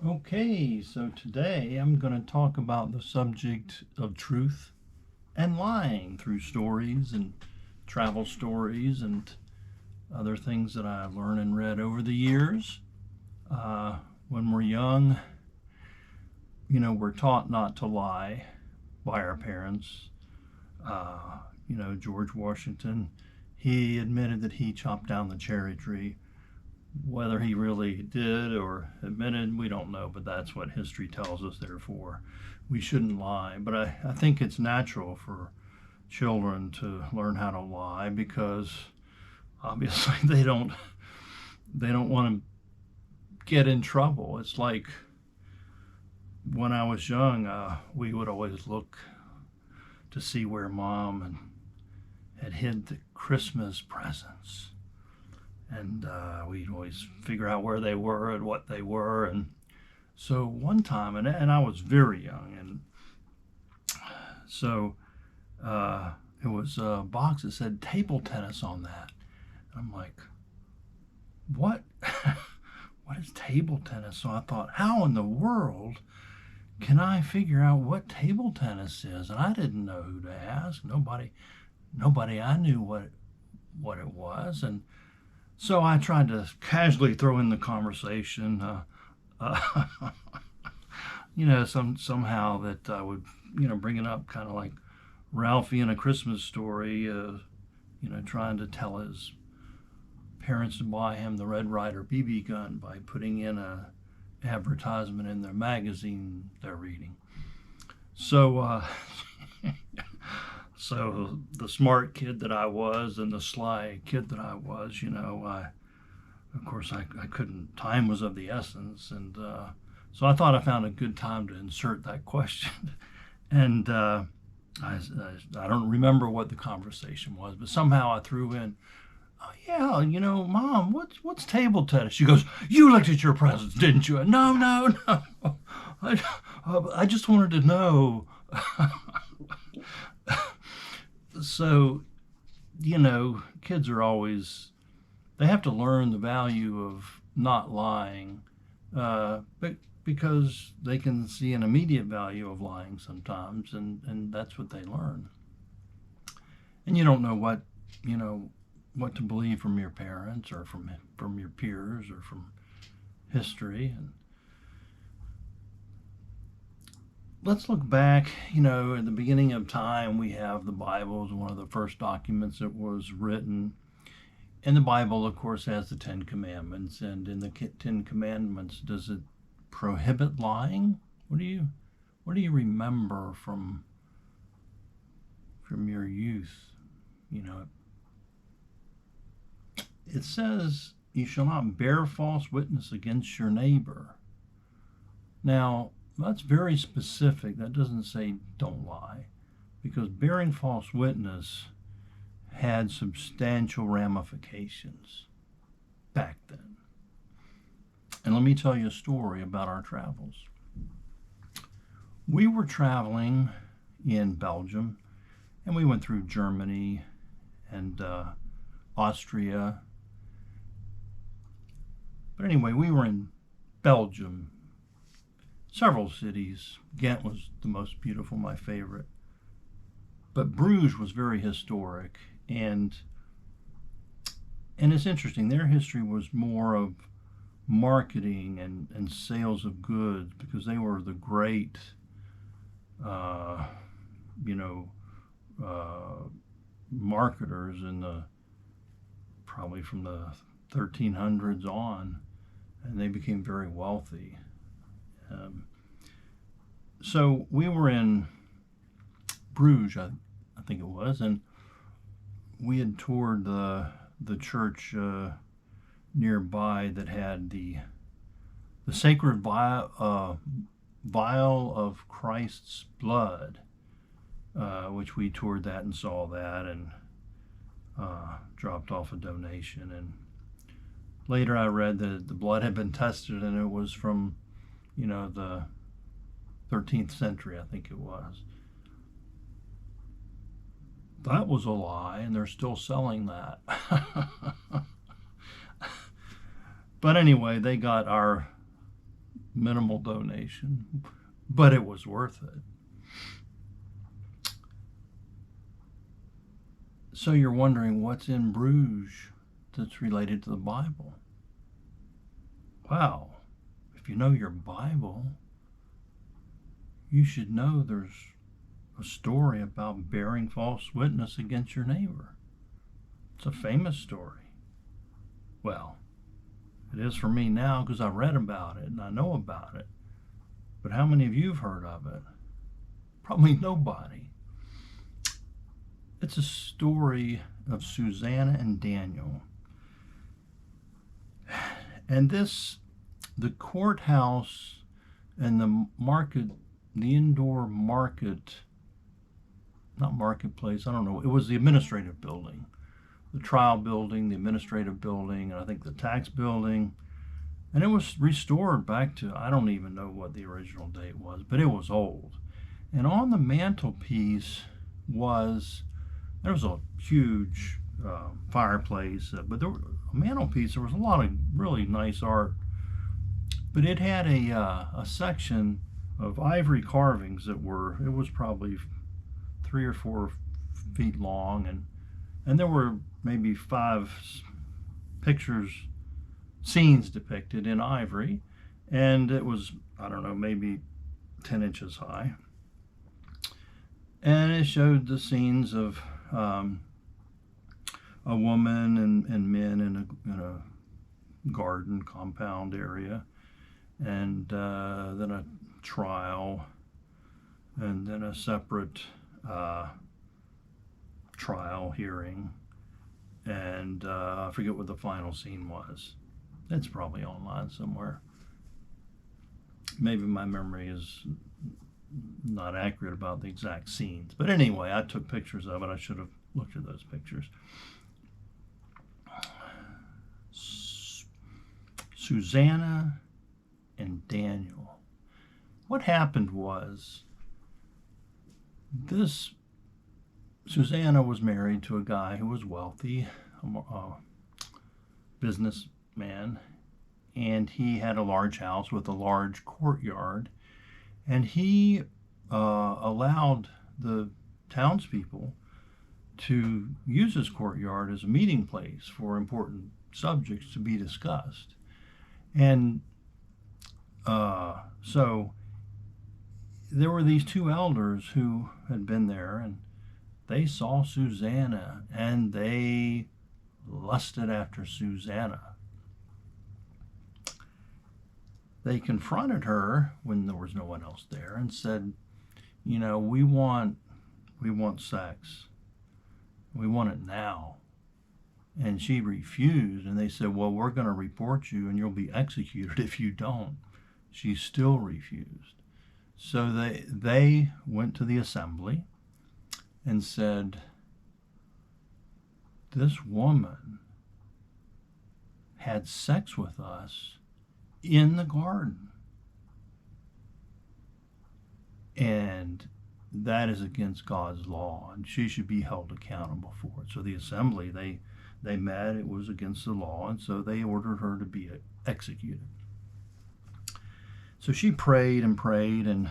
Okay, so today I'm going to talk about the subject of truth and lying through stories and travel stories and other things that I've learned and read over the years. When we're young, we're taught not to lie by our parents. George Washington, he admitted that he chopped down the cherry tree. Whether he really did or admitted, we don't know, but that's what history tells us. Therefore, we shouldn't lie. But I think it's natural for children to learn how to lie because obviously they don't want to get in trouble. It's like when I was young, we would always look to see where mom had hid the Christmas presents, and we'd always figure out where they were and what they were. And so one time, and I was very young, and so it was a box that said table tennis on that. And I'm like, what? What is table tennis? So I thought, how in the world can I figure out what table tennis is? And I didn't know who to ask. Nobody I knew what it was. And so I tried to casually throw in the conversation, somehow that I would, bring it up, kind of like Ralphie in A Christmas Story, trying to tell his parents to buy him the Red Ryder BB gun by putting in a advertisement in their magazine they're reading. So, so the smart kid that I was and the sly kid that I was, of course, I couldn't. Time was of the essence, and so I thought I found a good time to insert that question. And I don't remember what the conversation was, but somehow I threw in, "Oh yeah, Mom, what's table tennis?" She goes, "You looked at your presents, didn't you?" No, no, no. I just wanted to know. So, kids are always, they have to learn the value of not lying, but because they can see an immediate value of lying sometimes, and that's what they learn. And you don't know what to believe from your parents or from your peers or from history. And let's look back, at the beginning of time, we have the Bible as one of the first documents that was written. And the Bible, of course, has the Ten Commandments. And in the Ten Commandments, does it prohibit lying? What do you remember from your youth? It says, "You shall not bear false witness against your neighbor." Now, that's very specific. That doesn't say don't lie, because bearing false witness had substantial ramifications back then. And let me tell you a story about our travels. We were traveling in Belgium, and we went through Germany and Austria. But anyway, we were in Belgium, several cities. Ghent was the most beautiful, my favorite. But Bruges was very historic, and it's interesting. Their history was more of marketing and sales of goods, because they were the great, you know, marketers in the probably from the 1300s on, and they became very wealthy. So we were in Bruges, I think it was, and we had toured the church nearby that had the sacred vial of Christ's blood, which we toured that and saw that, and dropped off a donation. And later I read that the blood had been tested and it was from, the 13th century, I think it was. That was a lie, and they're still selling that. But anyway, they got our minimal donation, but it was worth it. So you're wondering what's in Bruges that's related to the Bible. Wow, if you know your Bible, you should know there's a story about bearing false witness against your neighbor. It's a famous story. Well, it is for me now because I read about it and I know about it. But how many of you have heard of it? Probably nobody. It's a story of Susana and Daniel. And the courthouse and the market, the indoor market, not marketplace, I don't know, it was the administrative building. The trial building, the administrative building, and I think the tax building. And it was restored back to, I don't even know what the original date was, but it was old. And on the mantelpiece there was a huge fireplace, but there was a mantelpiece. There was a lot of really nice art, but it had a section of ivory carvings it was probably 3 or 4 feet long, and there were maybe 5 scenes depicted in ivory, and it was, I don't know, maybe 10 inches high. And it showed the scenes of a woman and men in a garden compound area, and then a trial, and then a separate trial hearing, and I forget what the final scene was. It's probably online somewhere. Maybe my memory is not accurate about the exact scenes. But anyway, I took pictures of it. I should have looked at those pictures. Susana and Daniel. What happened was Susana was married to a guy who was wealthy, a businessman, and he had a large house with a large courtyard, and he allowed the townspeople to use his courtyard as a meeting place for important subjects to be discussed. And so there were these 2 elders who had been there, and they saw Susana, and they lusted after Susana. They confronted her when there was no one else there and said, you know, we want sex. We want it now. And she refused, and they said, well, we're going to report you and you'll be executed if you don't. She still refused. So they went to the assembly and said, this woman had sex with us in the garden, and that is against God's law, and she should be held accountable for it. So the assembly, they met, it was against the law, and so they ordered her to be executed. So she prayed and prayed, and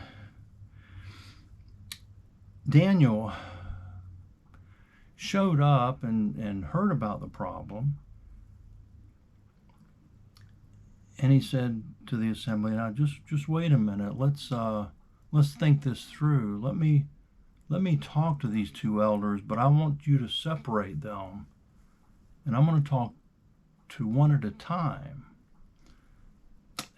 Daniel showed up and heard about the problem. And he said to the assembly, now just wait a minute, let's think this through. Let me talk to these 2 elders, but I want you to separate them, and I'm going to talk to one at a time.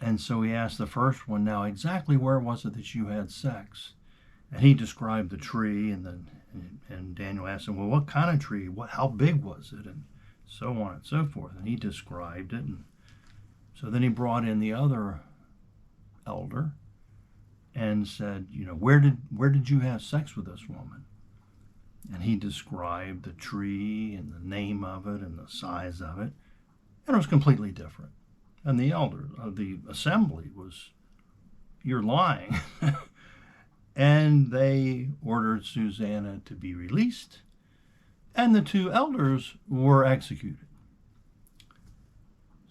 And so he asked the first one, now exactly where was it that you had sex? And he described the tree, and Daniel asked him, well, what kind of tree? How big was it? And so on and so forth. And he described it. And so then he brought in the other elder and said, you know, where did you have sex with this woman? And he described the tree and the name of it and the size of it. And it was completely different. And the elder of the assembly was, you're lying. And they ordered Susana to be released, and the 2 elders were executed.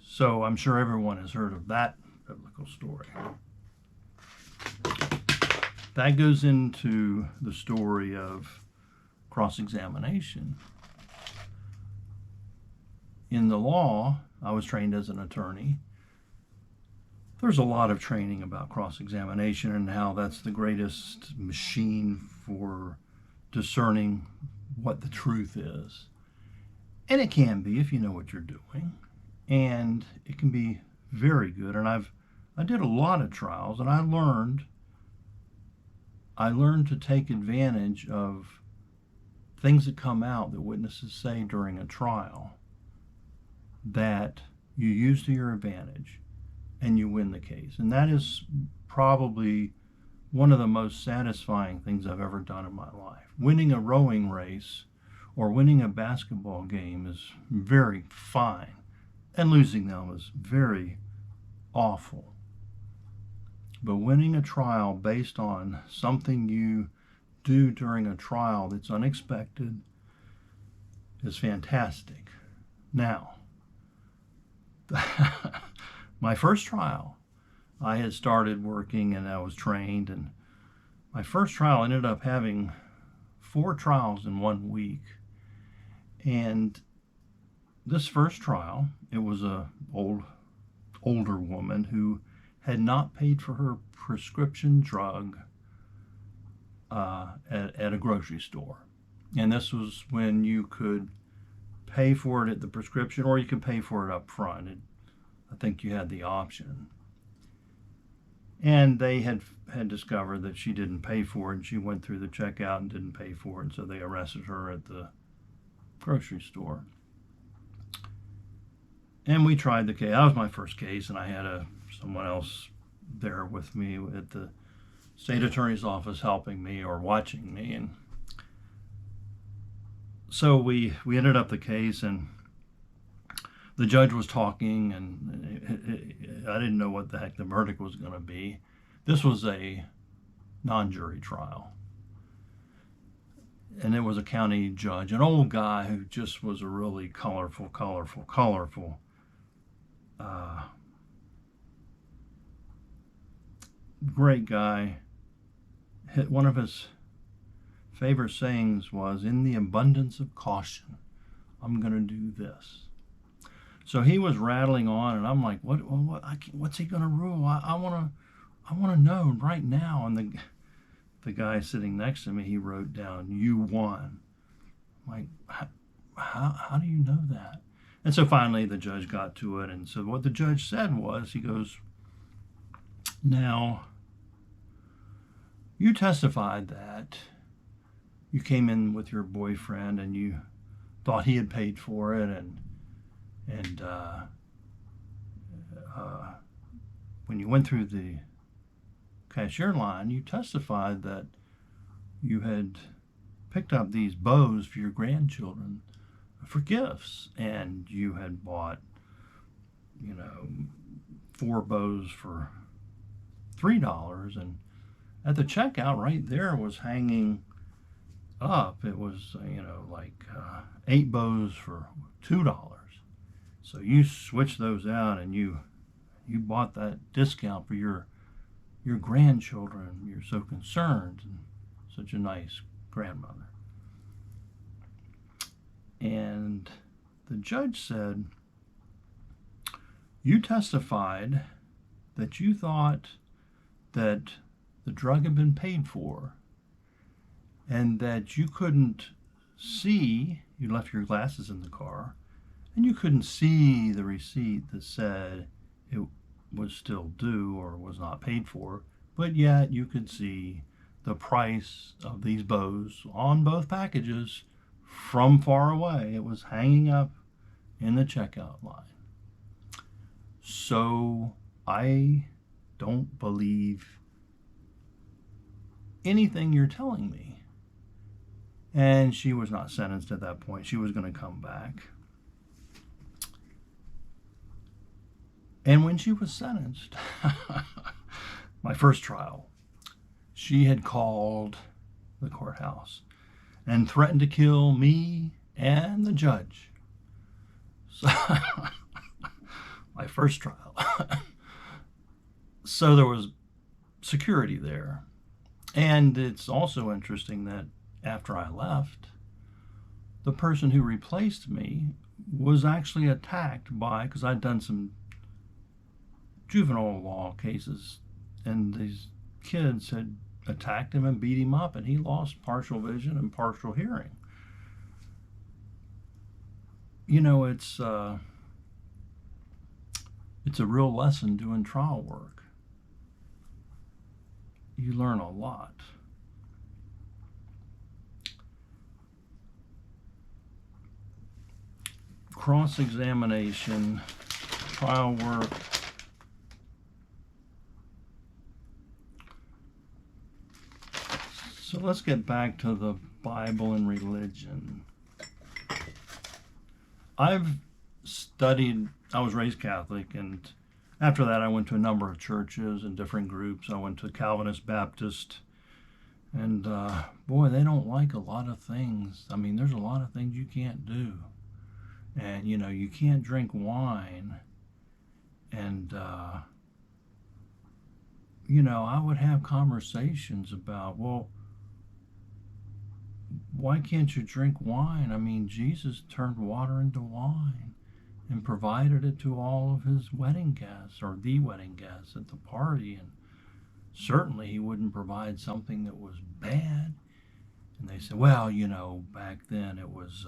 So I'm sure everyone has heard of that biblical story. That goes into the story of cross-examination. In the law, I was trained as an attorney. There's a lot of training about cross-examination and how that's the greatest machine for discerning what the truth is. And it can be if you know what you're doing. And it can be very good. And I did a lot of trials, and I learned to take advantage of things that come out that witnesses say during a trial that you use to your advantage and you win the case. And that is probably one of the most satisfying things I've ever done in my life. Winning a rowing race or winning a basketball game is very fine, and losing them is very awful. But winning a trial based on something you do during a trial that's unexpected is fantastic. Now, my first trial, I had started working and I was trained, and my first trial ended up having 4 trials in 1 week. And this first trial, it was a older woman who had not paid for her prescription drug at a grocery store. And this was when you could pay for it at the prescription, or you could pay for it up front. I think you had the option. And they had discovered that she didn't pay for it, and she went through the checkout and didn't pay for it, and so they arrested her at the grocery store. And we tried the case. That was my first case, and I had someone else there with me at the state attorney's office helping me or watching me. And so we ended up the case, and the judge was talking, and I didn't know what the heck the verdict was going to be. This was a non-jury trial. And it was a county judge, an old guy who just was a really colorful, great guy. One of his favorite sayings was, "In the abundance of caution, I'm going to do this." So he was rattling on, and I'm like, what's he going to rule? I want to know right now. And the guy sitting next to me, he wrote down, "You won." I'm like, how do you know that? And so finally the judge got to it. And so what the judge said was, he goes, "Now, you testified that you came in with your boyfriend and you thought he had paid for it, and when you went through the cashier line, you testified that you had picked up these bows for your grandchildren for gifts, and you had bought, 4 bows for $3, and at the checkout right there was hanging up, it was, 8 bows for $2. So you switched those out, and you bought that discount for your grandchildren. You're so concerned, and such a nice grandmother." And the judge said, "You testified that you thought that the drug had been paid for, and that you couldn't see, you left your glasses in the car, and you couldn't see the receipt that said it was still due or was not paid for, but yet you could see the price of these bows on both packages from far away. It was hanging up in the checkout line. So I don't believe anything you're telling me." And she was not sentenced at that point. She was going to come back. And when she was sentenced, my first trial, she had called the courthouse and threatened to kill me and the judge. So my first trial. So there was security there. And it's also interesting that after I left, the person who replaced me was actually attacked by, because I'd done some juvenile law cases, and these kids had attacked him and beat him up, and he lost partial vision and partial hearing. You know, it's a real lesson doing trial work. You learn a lot. Cross-examination, trial work. So let's get back to the Bible and religion. I've studied, I was raised Catholic, and after that I went to a number of churches and different groups. I went to Calvinist, Baptist, and boy, they don't like a lot of things. I mean, there's a lot of things you can't do. And, you know, you can't drink wine. And, you know, I would have conversations about, well, why can't you drink wine? I mean, Jesus turned water into wine and provided it to all of his wedding guests, or the wedding guests at the party. And certainly he wouldn't provide something that was bad. And they said, well, you know, back then it was,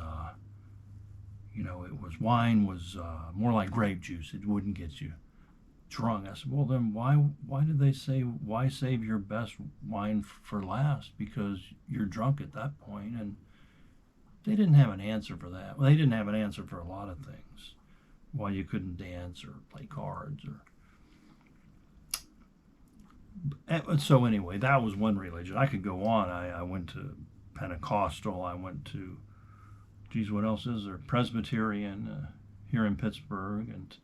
you know, it was wine was more like grape juice. It wouldn't get you drunk. I said, well, then why did they say, why save your best wine for last? Because you're drunk at that point. And they didn't have an answer for that. Well, they didn't have an answer for a lot of things. Why you couldn't dance or play cards or... So anyway, that was one religion. I could go on. I went to Pentecostal. I went to, geez, what else is there? Presbyterian here in Pittsburgh. And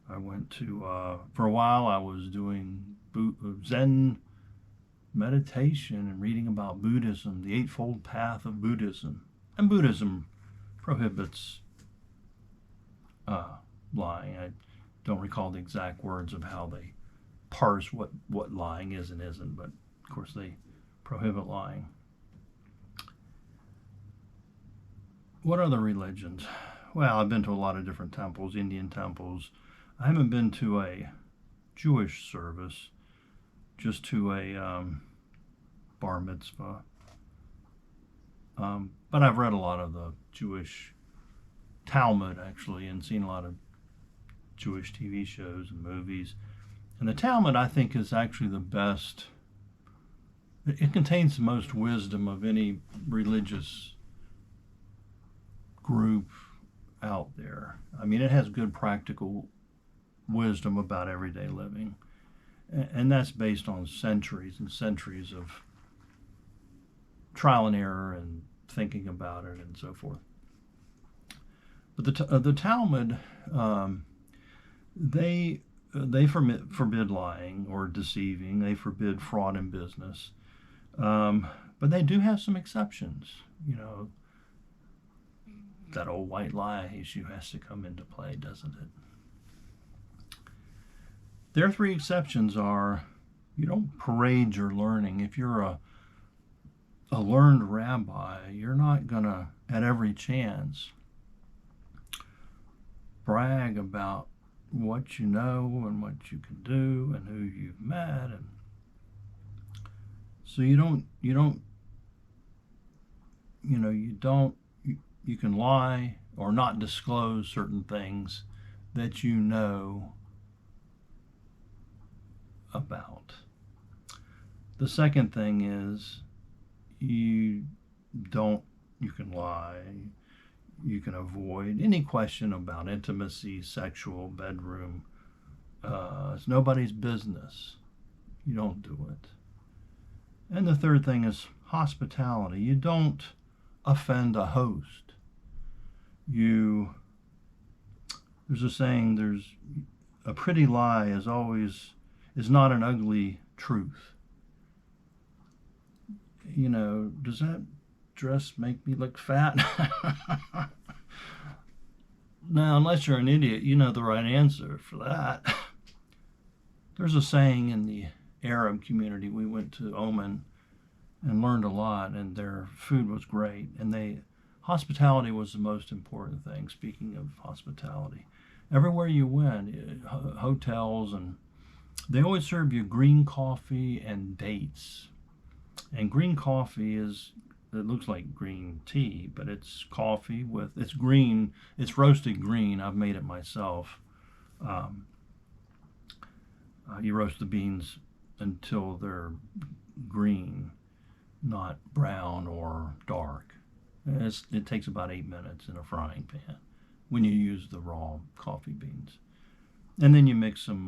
I went to, for a while I was doing Zen meditation and reading about Buddhism, the Eightfold Path of Buddhism. And Buddhism prohibits lying. I don't recall the exact words of how they parse what lying is and isn't, but of course they prohibit lying. What other religions? Well, I've been to a lot of different temples, Indian temples. I haven't been to a Jewish service, just to a bar mitzvah. But I've read a lot of the Jewish Talmud, actually, and seen a lot of Jewish TV shows and movies. And the Talmud, I think, is actually the best. It contains the most wisdom of any religious group out there. I mean, it has good practical wisdom about everyday living. And that's based on centuries and centuries of trial and error and thinking about it and so forth. But the Talmud, they forbid lying or deceiving. They forbid fraud in business. But they do have some exceptions. You know, that old white lie issue has to come into play, doesn't it? Their three exceptions are, you don't parade your learning. If you're a learned rabbi, you're not going to, at every chance, brag about what you know and what you can do and who you've met. And so you can lie or not disclose certain things that you know about. The second thing is you can lie, you can avoid any question about intimacy, sexual, bedroom. It's nobody's business. You don't do it. And the third thing is hospitality. You don't offend a host. There's a saying, there's a pretty lie is not an ugly truth. You know, does that dress make me look fat? Now, unless you're an idiot, you know the right answer for that. There's a saying in the Arab community. We went to Oman and learned a lot, and their food was great, and hospitality was the most important thing. Speaking of hospitality, everywhere you went, hotels, and they always serve you green coffee and dates. And green coffee it looks like green tea, but it's coffee it's green, it's roasted green. I've made it myself. Um, you roast the beans until they're green, not brown or dark. It takes about 8 minutes in a frying pan when you use the raw coffee beans. And then you mix some,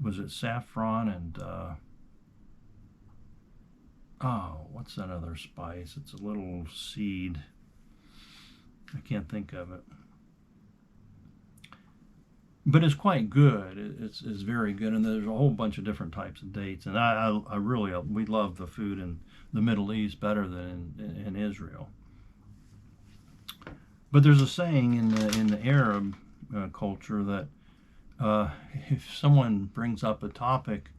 was it saffron and, what's that other spice? It's a little seed. I can't think of it. But it's quite good. It's very good, and there's a whole bunch of different types of dates. And I really we love the food in the Middle East better than in Israel. But there's a saying in the Arab culture that if someone brings up a topic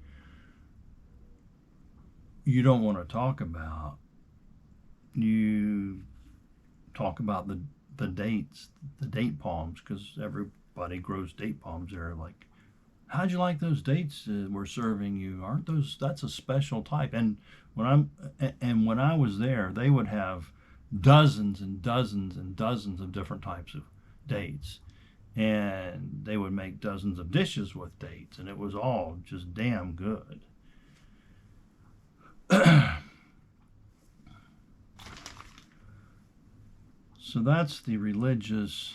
you don't want to talk about, you talk about the dates, the date palms, because everybody grows date palms there. Like, how'd you like those dates we're serving you? Aren't those? That's a special type. And when I was there, they would have dozens and dozens and dozens of different types of dates, and they would make dozens of dishes with dates, and it was all just damn good. So that's the religious.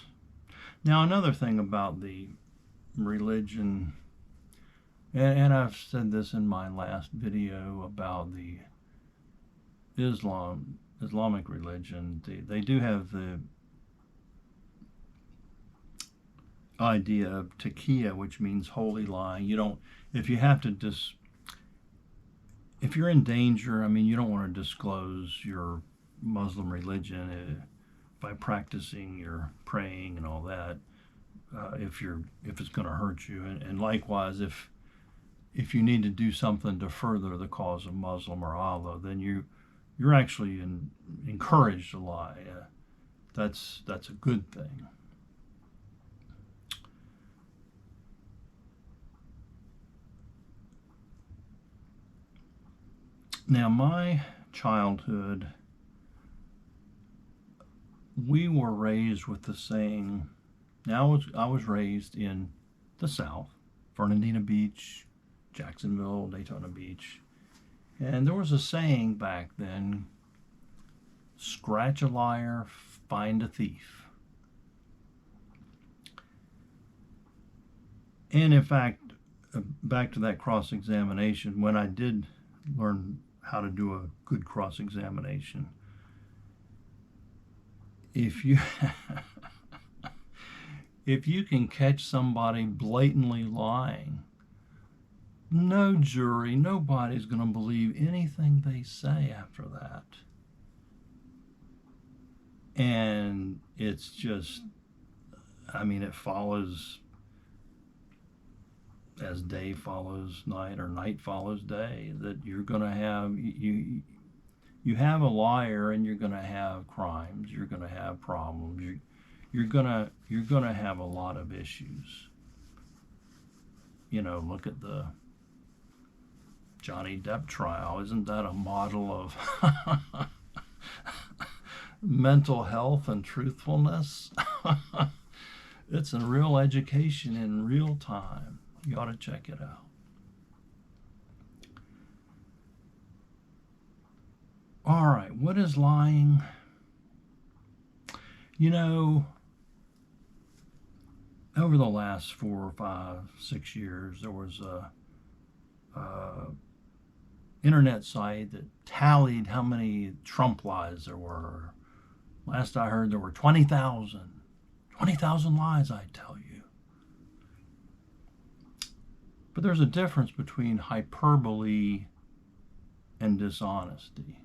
Now, another thing about the religion, and I've said this in my last video about the Islamic religion, they do have the idea of taqiyya, which means holy lying. You don't, if you have to if you're in danger, I mean, you don't want to disclose your Muslim religion by practicing your praying and all that. If it's going to hurt you, and likewise, if you need to do something to further the cause of Muslim or Allah, then you're actually encouraged to lie. That's a good thing. Now, my childhood, we were raised with the saying. Now, I was raised in the South, Fernandina Beach, Jacksonville, Daytona Beach, and there was a saying back then: scratch a liar, find a thief. And in fact, back to that cross-examination, when I did learn how to do a good cross-examination, if you if you can catch somebody blatantly lying, no jury, nobody's going to believe anything they say after that. And it's just, I mean, it follows as day follows night or night follows day, that you're going to have, you have a liar, and you're going to have crimes, you're going to have problems, you're going to have a lot of issues. You know, look at the Johnny Depp trial. Isn't that a model of mental health and truthfulness? It's a real education in real time. You ought to check it out. All right, what is lying? You know, over the last 4 or 5, 6 years, there was a internet site that tallied how many Trump lies there were. Last I heard, there were 20,000. 20,000 lies, I tell you. But there's a difference between hyperbole and dishonesty.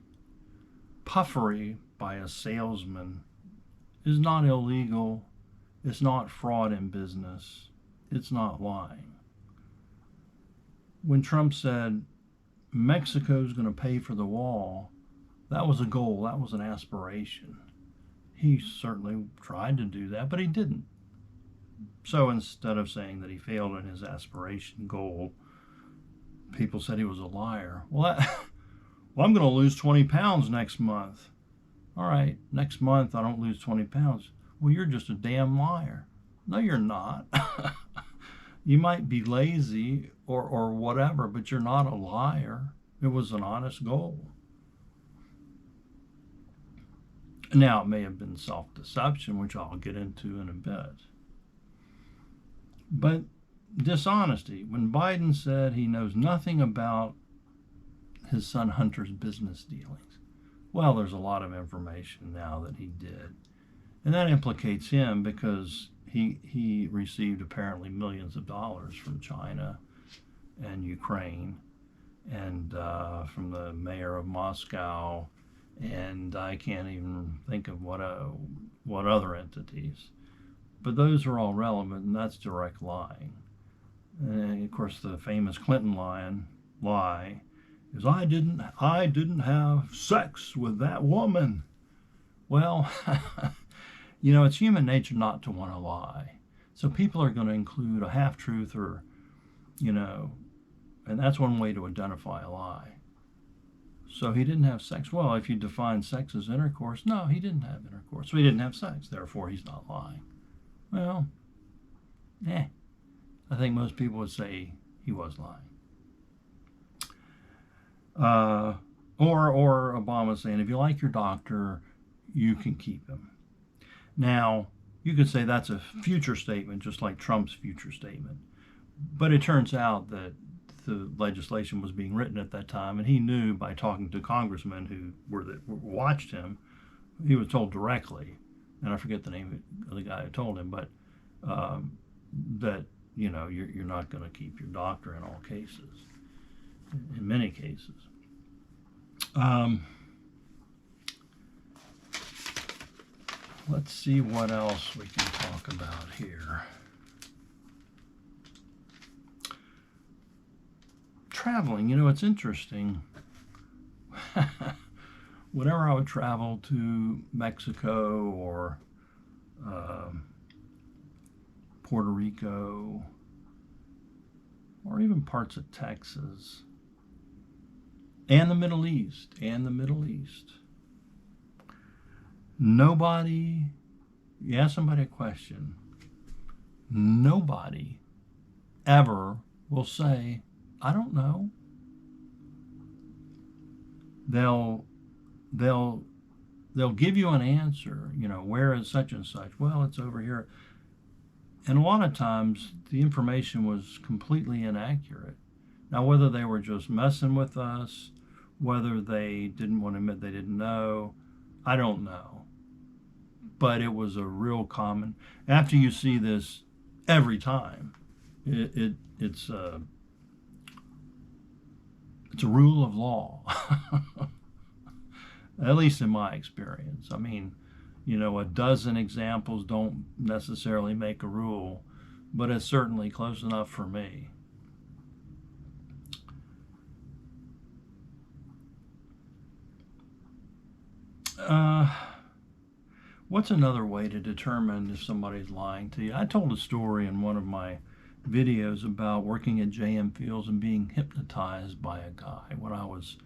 Puffery by a salesman is not illegal. It's not fraud in business. it's not lying. When Trump said Mexico's going to pay for the wall, that was a goal, that was an aspiration. He certainly tried to do that, but he didn't. So instead of saying that he failed in his aspiration goal, people said he was a liar. Well, I'm going to lose 20 pounds next month. All right, next month I don't lose 20 pounds. Well, you're just a damn liar. No, you're not. You might be lazy or whatever, but you're not a liar. It was an honest goal. Now, it may have been self-deception, which I'll get into in a bit. But dishonesty. When Biden said he knows nothing about his son Hunter's business dealings, well, there's a lot of information now that he did. And that implicates him because he received apparently millions of dollars from China and Ukraine and from the mayor of Moscow, and I can't even think of what other entities. But those are all relevant, and that's direct lying. And of course, the famous Clinton lie is I didn't have sex with that woman. Well, it's human nature not to want to lie. So people are going to include a half-truth or, and that's one way to identify a lie. So he didn't have sex. Well, if you define sex as intercourse, no, he didn't have intercourse. So he didn't have sex. Therefore, he's not lying. Well, I think most people would say he was lying. Or Obama saying, if you like your doctor, you can keep him. Now, you could say that's a future statement, just like Trump's future statement. But it turns out that the legislation was being written at that time, and he knew by talking to congressmen who watched him, he was told directly, and I forget the name of the guy who told him, but that you're not going to keep your doctor in all cases, in many cases. Let's see what else we can talk about here. Traveling, it's interesting. Whenever I would travel to Mexico or Puerto Rico or even parts of Texas and the Middle East, nobody, you ask somebody a question, nobody ever will say, I don't know. They'll give you an answer, where is such and such? Well, it's over here. And a lot of times the information was completely inaccurate. Now, whether they were just messing with us, whether they didn't want to admit they didn't know, I don't know. But it was a real common. After you see this every time, it's a rule of law, at least in my experience. I mean, a dozen examples don't necessarily make a rule, but it's certainly close enough for me. What's another way to determine if somebody's lying to you? I told a story in one of my videos about working at J.M. Fields and being hypnotized by a guy when I was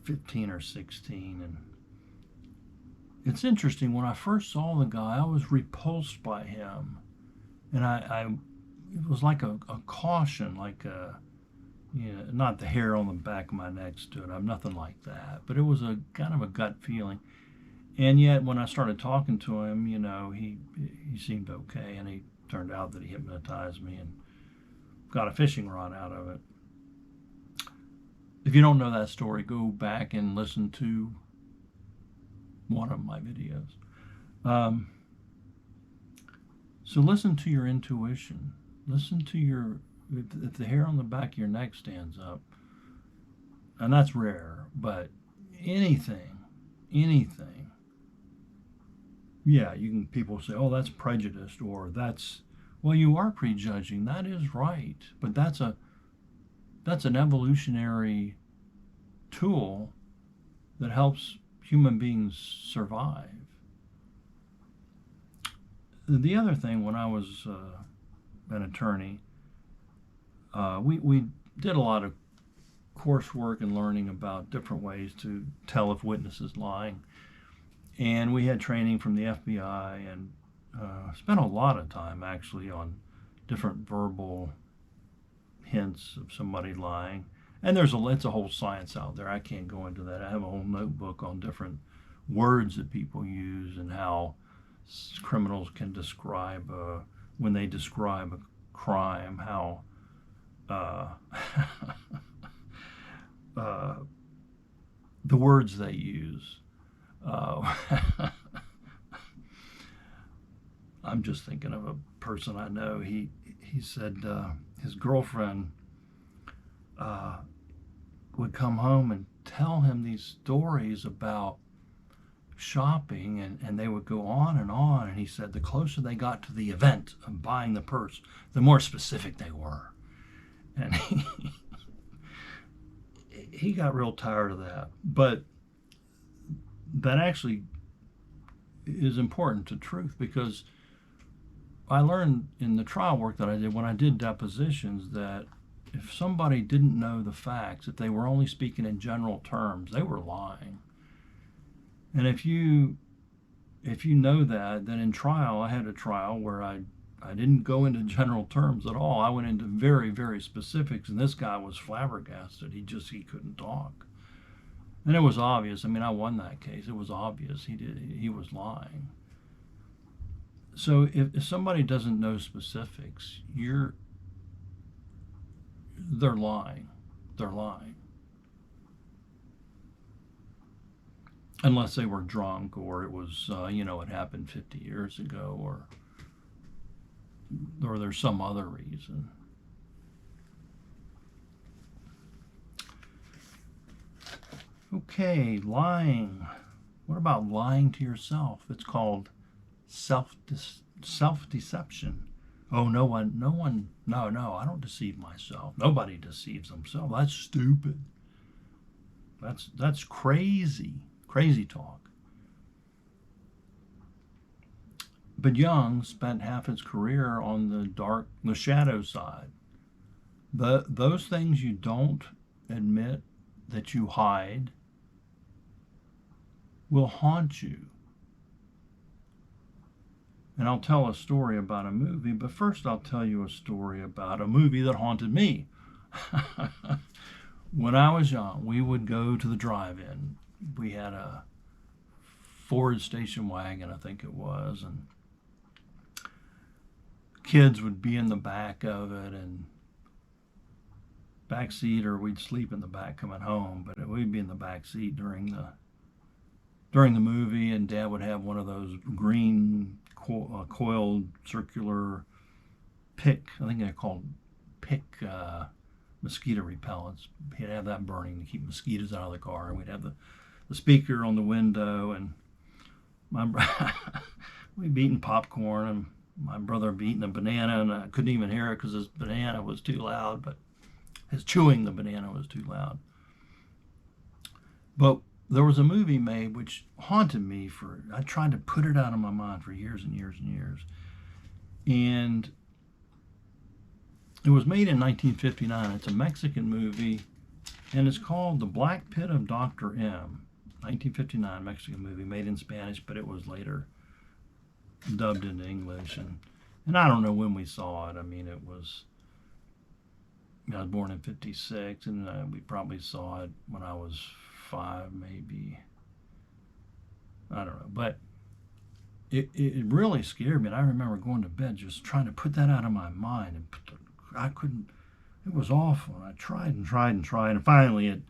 15 or 16. And it's interesting, when I first saw the guy, I was repulsed by him. And it was like a caution, like not the hair on the back of my neck stood up, nothing like that. But it was a kind of a gut feeling. And yet, when I started talking to him, he seemed okay, and he turned out that he hypnotized me and got a fishing rod out of it. If you don't know that story, go back and listen to one of my videos. So listen to your intuition. Listen to if the hair on the back of your neck stands up, and that's rare, but anything, Yeah, people say, oh, that's prejudiced, or that's, well, you are prejudging. That is right. But that's an evolutionary tool that helps human beings survive. The other thing, when I was an attorney, we did a lot of coursework and learning about different ways to tell if witnesses lying. And we had training from the FBI, and spent a lot of time actually on different verbal hints of somebody lying. And it's a whole science out there. I can't go into that. I have a whole notebook on different words that people use and how criminals can describe, when they describe a crime, how uh, the words they use. Uh, I'm just thinking of a person I know. He said his girlfriend uh, would come home and tell him these stories about shopping, and they would go on and on. And he said the closer they got to the event of buying the purse, the more specific they were. And he got real tired of that. But that actually is important to truth, because I learned in the trial work that I did when I did depositions that if somebody didn't know the facts, if they were only speaking in general terms, they were lying. And if you know that, then in trial, I had a trial where I didn't go into general terms at all. I went into very, very specifics, and this guy was flabbergasted. He couldn't talk. And it was obvious. I mean, I won that case. It was obvious he was lying. So if somebody doesn't know specifics, they're lying. They're lying. Unless they were drunk, or it was, it happened 50 years ago, or there's some other reason. Okay, lying. What about lying to yourself? It's called self-deception. Oh, no, I don't deceive myself. Nobody deceives themselves. That's stupid. That's crazy talk. But Jung spent half his career on the shadow side. Those things you don't admit, that you hide, will haunt you. And I'll tell a story about a movie, but first I'll tell you a story about a movie that haunted me. When I was young, we would go to the drive-in. We had a Ford station wagon, I think it was, and kids would be in the back of it, and back seat, or we'd sleep in the back coming home, but we'd be in the back seat during the movie, and Dad would have one of those green coiled circular pick, I think they're called pick mosquito repellents. He'd have that burning to keep mosquitoes out of the car, and we'd have the speaker on the window, and we'd be eating popcorn, and my brother would be eating a banana, and I couldn't even hear it because his banana was too loud, but his chewing the banana was too loud. But there was a movie made which haunted me I tried to put it out of my mind for years and years and years. And it was made in 1959. It's a Mexican movie, and it's called The Black Pit of Dr. M. 1959 Mexican movie, made in Spanish, but it was later dubbed into English. And I don't know when we saw it. I mean, I was born in 56, and we probably saw it when I was 5, maybe. I don't know. But it really scared me. And I remember going to bed just trying to put that out of my mind. And I couldn't. It was awful. And I tried and tried and tried. And finally, it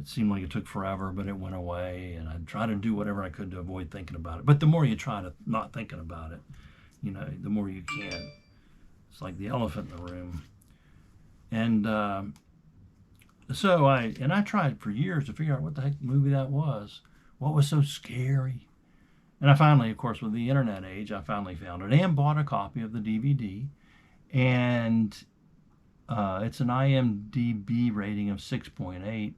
seemed like it took forever, but it went away. And I tried to do whatever I could to avoid thinking about it. But the more you try to not thinking about it, the more you can. It's like the elephant in the room. And so I tried for years to figure out what the heck movie that was. What was so scary? And I finally, of course, with the internet age, I finally found it and bought a copy of the DVD. And it's an IMDb rating of 6.8,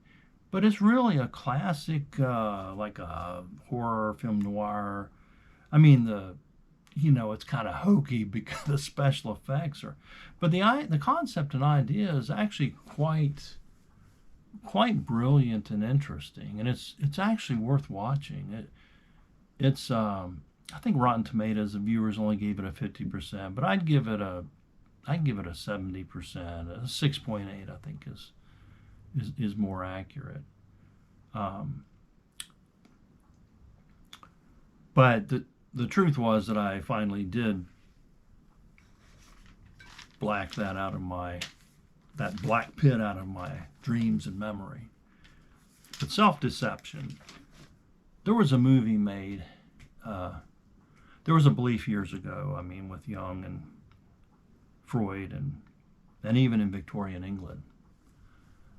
but it's really a classic, like a horror film noir. I mean, it's kind of hokey because the special effects are, but the concept and idea is actually quite brilliant and interesting, and it's actually worth watching. It's I think Rotten Tomatoes, the viewers only gave it a 50%, but I'd give it a 70%. A 6.8 I think is more accurate. But the truth was that I finally did black that black pit out of my dreams and memory. But self-deception. There was a movie made. There was a belief years ago. I mean, with Jung and Freud and even in Victorian England,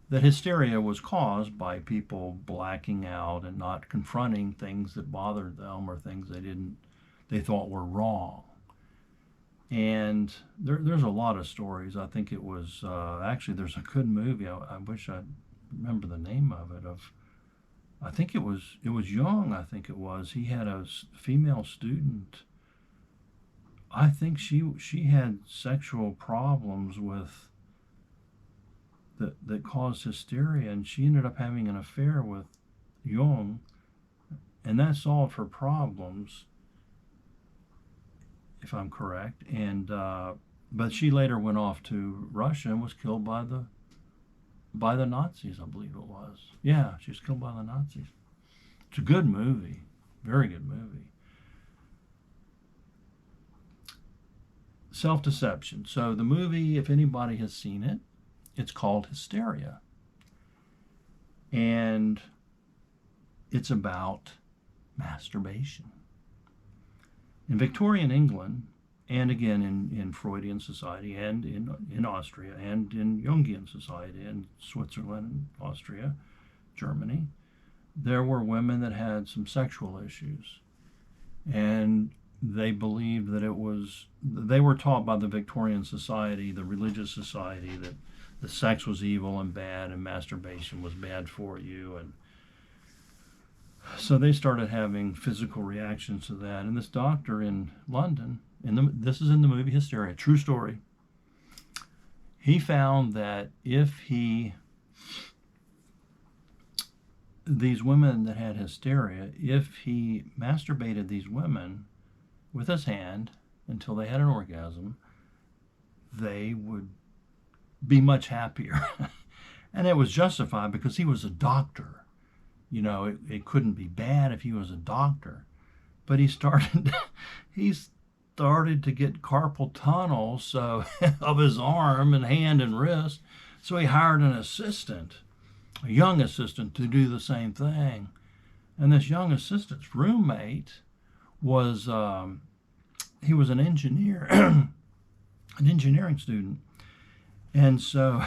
that hysteria was caused by people blacking out and not confronting things that bothered them or things they thought were wrong. And there's a lot of stories. I think it was actually there's a good movie. I wish I remember the name of it. I think it was Jung. I think it was. He had a female student. I think she had sexual problems with that caused hysteria, and she ended up having an affair with Jung, and that solved her problems, if I'm correct. And but she later went off to Russia and was killed by the Nazis, I believe it was. Yeah, she was killed by the Nazis. It's a good movie, very good movie. Self-deception. So the movie, if anybody has seen it, it's called Hysteria. And it's about masturbation. In Victorian England, and again in Freudian society, and in Austria, and in Jungian society, in Switzerland, Austria, Germany, there were women that had some sexual issues. And they believed that they were taught by the Victorian society, the religious society, that the sex was evil and bad and masturbation was bad for you. And so they started having physical reactions to that. And this doctor in London, this is in the movie Hysteria, true story, he found that if these women that had hysteria, if he masturbated these women with his hand until they had an orgasm, they would be much happier. And it was justified because he was a doctor. It couldn't be bad if he was a doctor. But he started to get carpal tunnel of his arm and hand and wrist. So he hired an assistant, a young assistant, to do the same thing. And this young assistant's roommate was he was an engineer, an engineering student. And so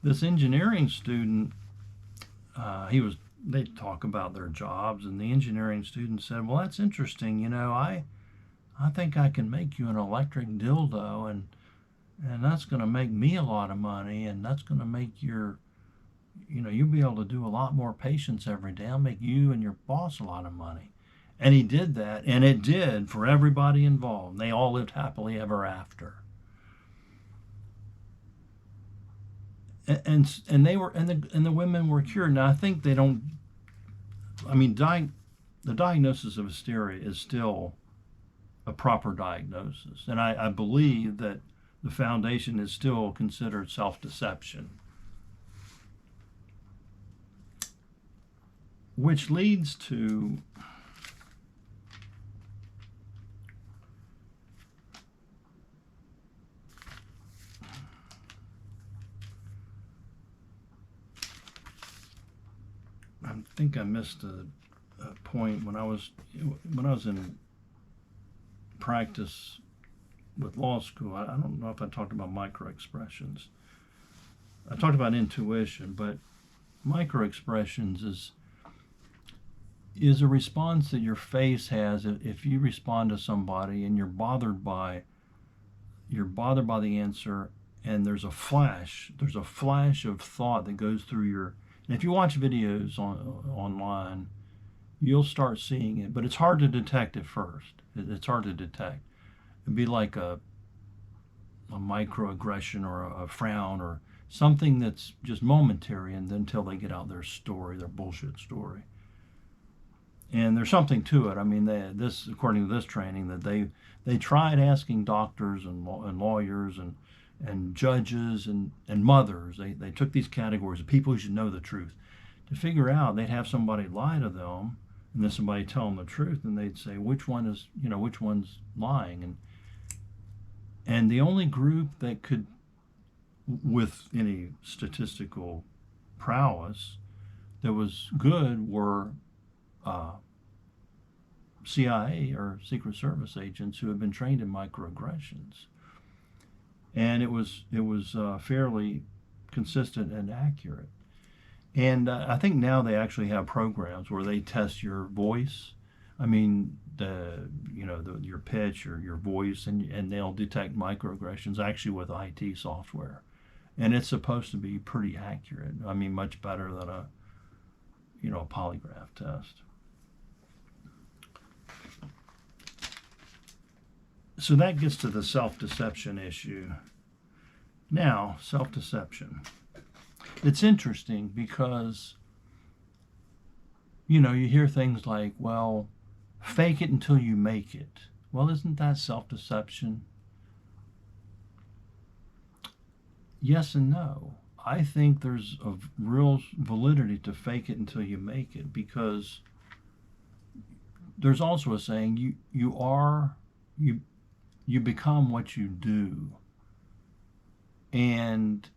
this engineering student, they talk about their jobs, and the engineering student said, well, that's interesting. I think I can make you an electric dildo, and that's going to make me a lot of money, and that's going to make you'll be able to do a lot more patients every day. I'll make you and your boss a lot of money. And he did that, and it did for everybody involved. They all lived happily ever after. And the women were cured. Now I think they don't. I mean, the diagnosis of hysteria is still a proper diagnosis, and I believe that the foundation is still considered self-deception, which leads to I think I missed a point when I was in practice with law school. I don't know if I talked about micro-expressions. I talked about intuition, but micro-expressions is a response that your face has if you respond to somebody and you're bothered by the answer, and there's a flash of thought that goes through your. And if you watch videos online, you'll start seeing it, but it's hard to detect at first. It's hard to detect. It'd be like a microaggression or a frown or something that's just momentary, and then until they get out their story, their bullshit story. And there's something to it. I mean, this, according to this training, that they tried asking doctors and lawyers and judges and mothers. They took these categories of people who should know the truth to figure out. They'd have somebody lie to them, and then somebody tell them the truth, and they'd say which one's lying. And the only group that could, with any statistical prowess, that was good were CIA or Secret Service agents who had been trained in microaggressions, and it was fairly consistent and accurate. And I think now they actually have programs where they test your voice. I mean, your pitch or your voice, and they'll detect microaggressions actually with IT software, and it's supposed to be pretty accurate. I mean, much better than a polygraph test. So that gets to the self-deception issue. Now, self-deception. It's interesting because, you hear things like, well, fake it until you make it. Well, isn't that self-deception? Yes and no. I think there's a real validity to fake it until you make it, because there's also a saying, you become what you do. And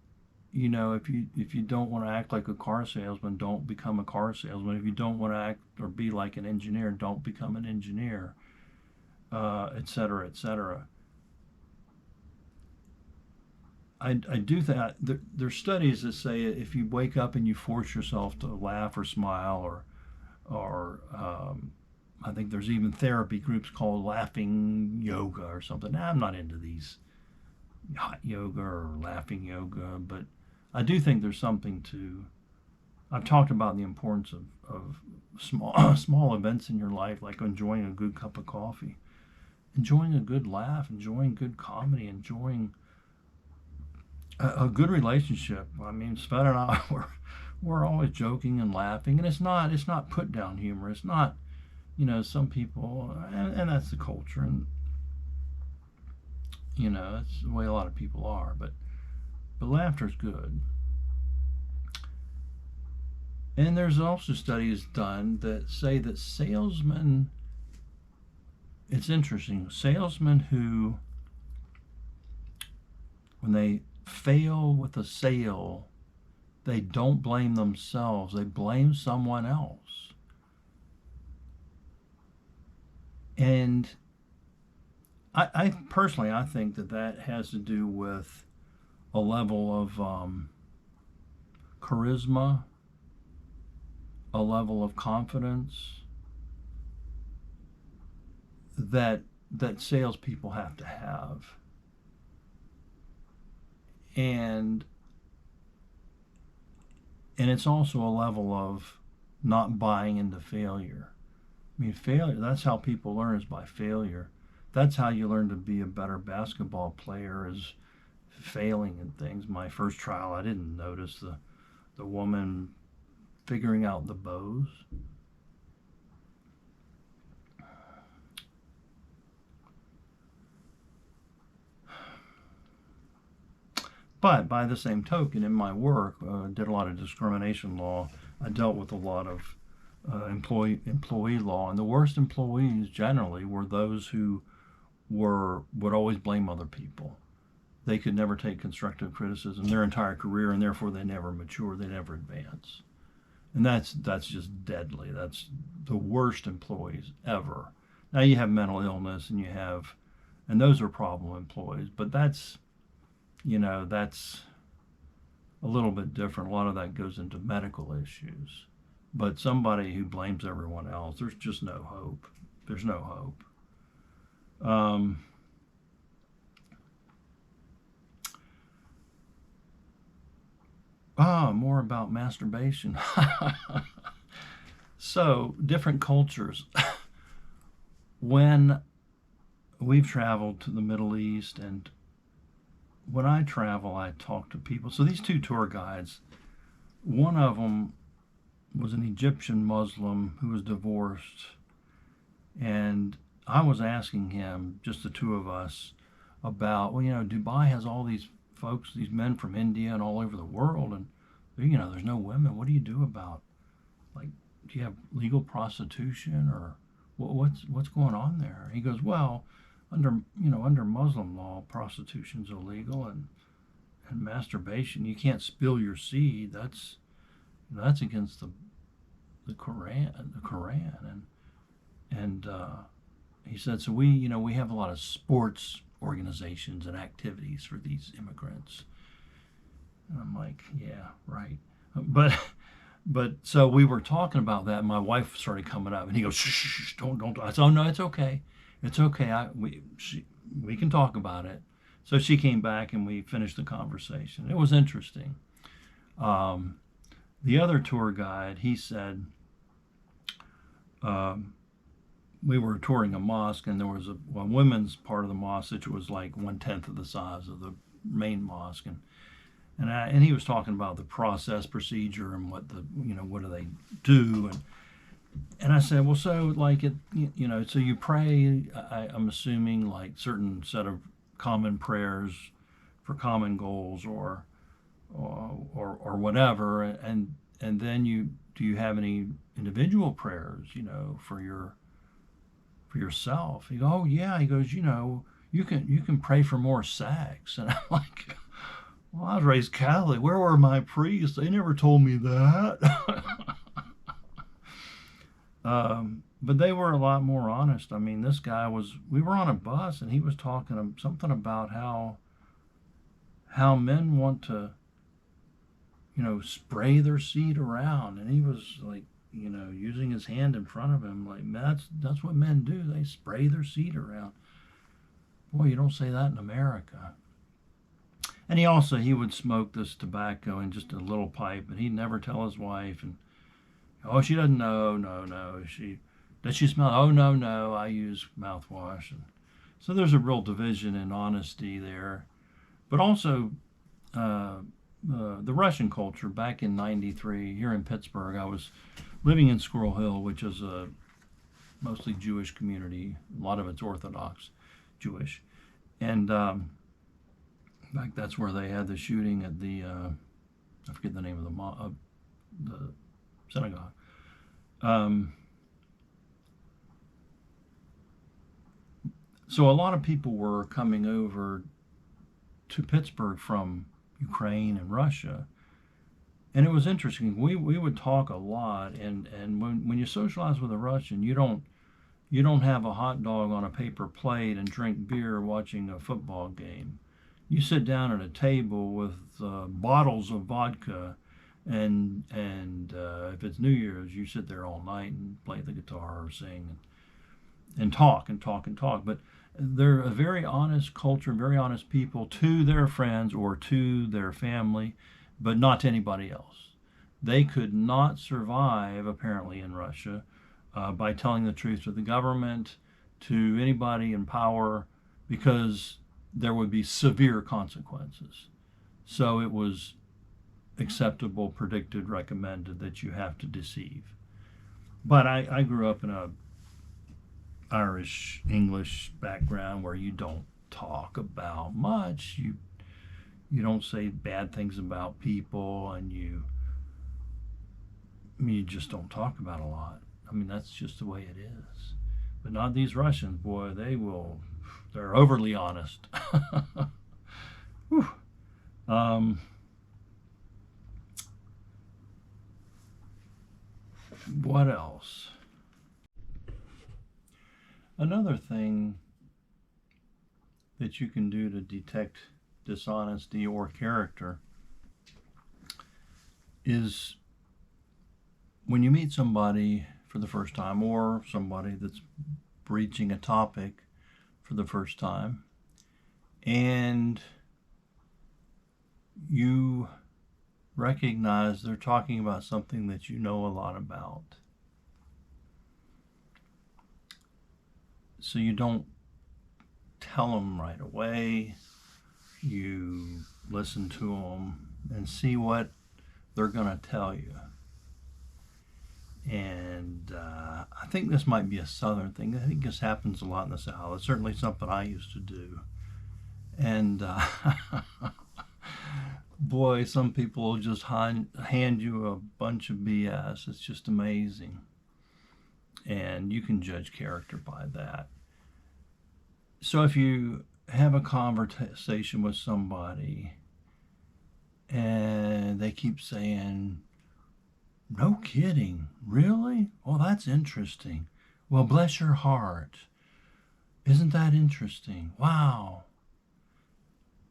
if you don't want to act like a car salesman, don't become a car salesman. If you don't want to act or be like an engineer, don't become an engineer, et cetera, et cetera. I do think there's studies that say if you wake up and you force yourself to laugh or smile, or I think there's even therapy groups called laughing yoga or something. Now, I'm not into these hot yoga or laughing yoga, but I do think there's something to. I've talked about the importance of small events in your life, like enjoying a good cup of coffee, enjoying a good laugh, enjoying good comedy, enjoying a good relationship. I mean, Sven and I we're always joking and laughing, and it's not put down humor. It's not, some people, and that's the culture, and that's the way a lot of people are. But laughter's good. And there's also studies done that say that salesmen. It's interesting. Salesmen who, when they fail with a sale, they don't blame themselves, they blame someone else. And I personally, I think that has to do with a level of charisma, a level of confidence that salespeople have to have. And it's also a level of not buying into failure. I mean, failure, that's how people learn, is by failure. That's how you learn to be a better basketball player, is failing in things. My first trial, I didn't notice the woman figuring out the bows. But by the same token, in my work, did a lot of discrimination law. I dealt with a lot of employee law, and the worst employees generally were those who would always blame other people. They could never take constructive criticism their entire career, and therefore they never mature, they never advance. And that's just deadly. That's the worst employees ever. Now you have mental illness, and those are problem employees, but that's a little bit different. A lot of that goes into medical issues. But somebody who blames everyone else, there's just no hope. There's no hope. More about masturbation. So, different cultures. When we've traveled to the Middle East, and when I travel, I talk to people. So, these two tour guides, one of them was an Egyptian Muslim who was divorced, and I was asking him, just the two of us, about, well, Dubai has all these folks, these men from India and all over the world, and there's no women. What do you do about, like, do you have legal prostitution, or what's going on there? He goes, well, under Muslim law, prostitution's illegal, and masturbation, you can't spill your seed. That's against the Quran, and he said, so we have a lot of sports organizations and activities for these immigrants. And I'm like, yeah, right. But so we were talking about that, and my wife started coming up, and he goes, shh, don't. I said, oh no, it's okay. We can talk about it. So she came back, and we finished the conversation. It was interesting. The other tour guide, he said, we were touring a mosque, and there was a women's part of the mosque, which was like 1/10 of the size of the main mosque, and he was talking about the process, procedure, and what do they do, and I said, well, so like so you pray, I'm assuming, like certain set of common prayers for common goals, or whatever, and then do you have any individual prayers, for yourself? He goes, oh yeah. He goes, you can pray for more sex. And I'm like, well, I was raised Catholic. Where were my priests? They never told me that. But they were a lot more honest. I mean, this guy we were on a bus, and he was talking something about how men want to, spray their seed around. And he was like, using his hand in front of him, like, that's what men do. They spray their seed around. Boy, you don't say that in America. And he would smoke this tobacco in just a little pipe, and he'd never tell his wife. And oh, she doesn't know. No. Does she smell? Oh, no. I use mouthwash. And so there's a real division in honesty there. But also, the Russian culture back in '93 here in Pittsburgh. I was living in Squirrel Hill, which is a mostly Jewish community. A lot of it's Orthodox Jewish, and in fact, that's where they had the shooting at the I forget the name of the synagogue. So a lot of people were coming over to Pittsburgh from Ukraine and Russia, and it was interesting. We would talk a lot, and when you socialize with a Russian, you don't have a hot dog on a paper plate and drink beer watching a football game. You sit down at a table with bottles of vodka, and if it's New Year's, you sit there all night and play the guitar or sing and talk and talk and talk. But they're a very honest culture, very honest people to their friends or to their family, but not to anybody else. They could not survive, apparently, in Russia by telling the truth to the government, to anybody in power, because there would be severe consequences. So it was acceptable, predicted, recommended that you have to deceive. But I grew up in a Irish English background where you don't talk about much. You don't say bad things about people, and you just don't talk about a lot. I mean, that's just the way it is. But not these Russians, boy. They're overly honest. What else? Another thing that you can do to detect dishonesty or character is when you meet somebody for the first time, or somebody that's breaching a topic for the first time, and you recognize they're talking about something that you know a lot about, so you don't tell them right away. You listen to them and see what they're going to tell you. And I think this might be a Southern thing. I think this happens a lot in the South. It's certainly something I used to do. And boy, some people will just hand you a bunch of BS. It's just amazing. And you can judge character by that. So if you have a conversation with somebody and they keep saying, "No kidding, really? Oh, that's interesting. Well, bless your heart. Isn't that interesting? Wow."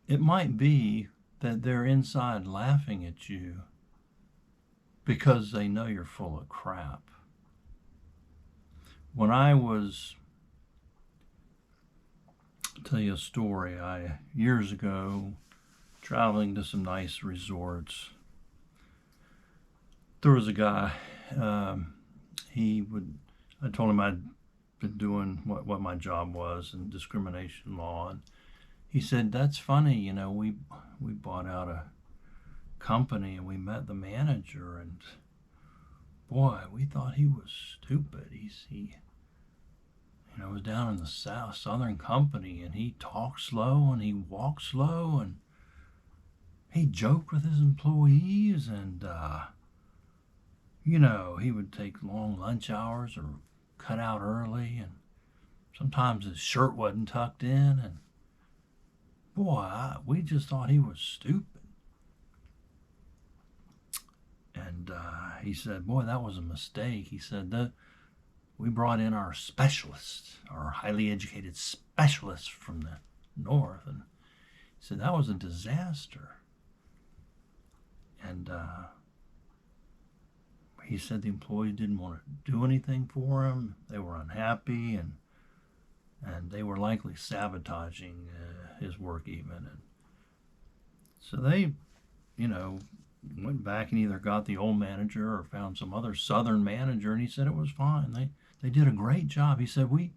It might be that they're inside laughing at you because they know you're full of crap. When I was, I'll tell you a story. Years ago, traveling to some nice resorts, there was a guy, I told him I'd been doing what my job was in discrimination law, and he said, "That's funny, we bought out a company and we met the manager, and boy, we thought he was stupid. He was down in the Southern Company, and he talked slow and he walked slow, and he joked with his employees, and he would take long lunch hours or cut out early, and sometimes his shirt wasn't tucked in, and boy, we just thought he was stupid." And he said, "Boy, that was a mistake." He said, "We brought in our specialists, our highly educated specialists from the north, and he said, that was a disaster." And he said the employees didn't want to do anything for him. They were unhappy, and they were likely sabotaging his work even. And so they, went back and either got the old manager or found some other Southern manager, and he said it was fine. They did a great job. He said, we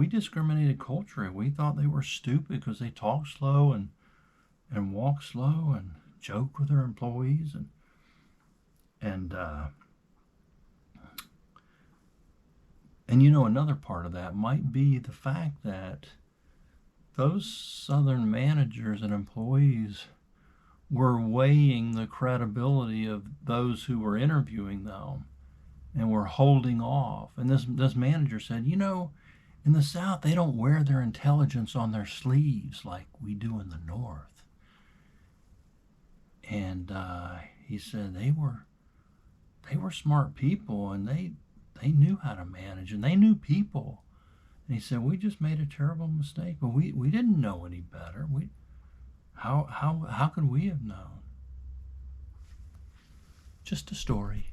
discriminated culturally. We thought they were stupid because they talked slow and walked slow and joked with their employees, and another part of that might be the fact that those Southern managers and employees were weighing the credibility of those who were interviewing them and were holding off. And this manager said, in the South, they don't wear their intelligence on their sleeves like we do in the North. And he said they were smart people, and they knew how to manage, and they knew people. And he said, we just made a terrible mistake, but we didn't know any better. How could we have known? Just a story.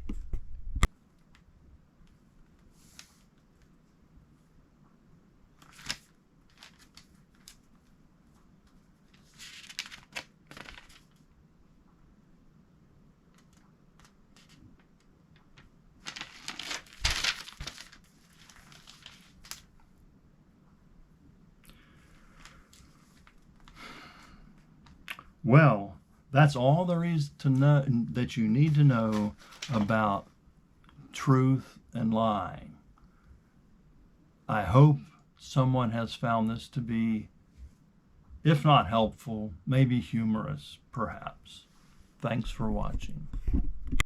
Well, that's all there is to know that you need to know about truth and lying. I hope someone has found this to be, if not helpful, maybe humorous, perhaps. Thanks for watching.